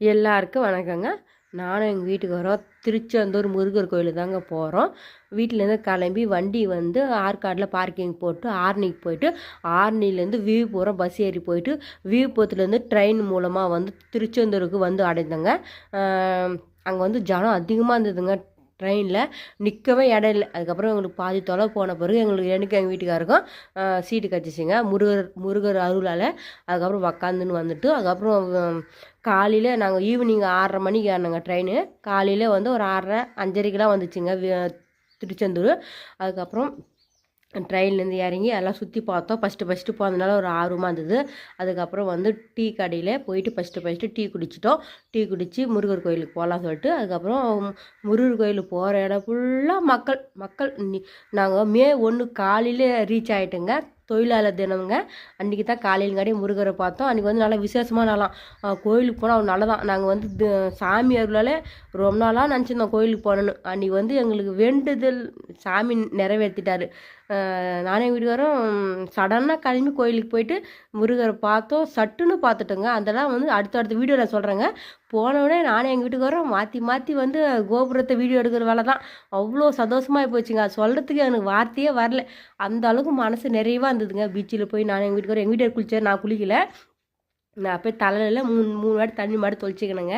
எல்லாருக்கும் வணக்கங்க. நானும் எங்கள் வீட்டுக்கு வரோம். திருச்செந்தூர் முருகர் கோயில் தாங்க போகிறோம். வீட்டிலேருந்து கிளம்பி வண்டி வந்து ஆற்காட்டில் பார்க்கிங் போட்டு ஆரணிக்கு போயிட்டு, ஆரணிலேருந்து விழுப்புரம் பஸ் ஏறி போயிட்டு, விழுப்புரத்துலேருந்து ட்ரெயின் மூலமாக வந்து திருச்செந்தூருக்கு வந்து அடைந்தங்க. அங்கே வந்து ஜனம் அதிகமாக இருந்ததுங்க. ட்ரெயினில் நிற்கவே இடம் இல்லை. அதுக்கப்புறம் எங்களுக்கு பாதி தொலைவு போன பிறகு எனக்கு எங்கள் வீட்டுக்காருக்கும் சீட்டு கிடச்சிச்சிங்க. முருகர் அருளால். அதுக்கப்புறம் உக்காந்துன்னு வந்துட்டு அதுக்கப்புறம் காலையில் நாங்கள் ஈவினிங் 6:30 மணிக்கு ஏறினோங்க ட்ரெயின். காலையில் வந்து ஒரு 6:30 5:30க்கெலாம் வந்துச்சுங்க திருச்செந்தூர். அதுக்கப்புறம் ட்ரெயின்லேருந்து இறங்கி எல்லாம் சுற்றி பார்த்தோம். ஃபஸ்ட்டு போனதுனால ஒரு ஆர்வமாக இருந்தது. அதுக்கப்புறம் வந்து டீ கடையில் போயிட்டு ஃபஸ்ட்டு டீ குடிச்சிட்டோம். டீ குடித்து முருகர் கோயிலுக்கு போகலான்னு சொல்லிட்டு அதுக்கப்புறம் முருகர் கோயிலுக்கு போகிற இடம் ஃபுல்லாக மக்கள். நாங்கள் மே 1 காலையில் ரீச் ஆகிட்டோங்க. தொழிலாளர் தினம்ங்க. அன்றைக்கி தான் காலையிலங்காடி முருகரை பார்த்தோம். அன்றைக்கி வந்து நல்லா விசேஷமாக நாளாம். கோயிலுக்கு போனால் அவர் நல்லதான். நாங்கள் வந்து சாமி அருளால் ரொம்ப நாளாக நினச்சிருந்தோம் கோயிலுக்கு போகணுன்னு. அன்றைக்கி வந்து எங்களுக்கு வேண்டுதல் சாமி நிறைவேற்றிட்டாரு. நானே வீட்டுக்காரும் சடனாக கிளம்பி கோயிலுக்கு போயிட்டு முருகரை பார்த்தோம். சட்டுன்னு பார்த்துட்டோங்க. அதெல்லாம் வந்து அடுத்த வீடியோவில் சொல்கிறேங்க. போனவுடனே நானே எங்கள் வீட்டுக்காரும் மாற்றி வந்து கோபுரத்தை வீடியோ எடுக்கிற வேலை தான். அவ்வளோ சந்தோஷமாக போச்சுங்க. அது சொல்கிறதுக்கு எனக்கு வார்த்தையே வரல. அந்த அளவுக்கு மனசு நிறைவாக இருந்ததுங்க. பீச்சில் போய் நான் எங்கள் வீட்டுக்காரும் குளித்தேன். நான் குளிக்கலை. நான் போய் தலையில் 3 வாட்டி தண்ணி மாடி தொளிச்சிக்கணுங்க.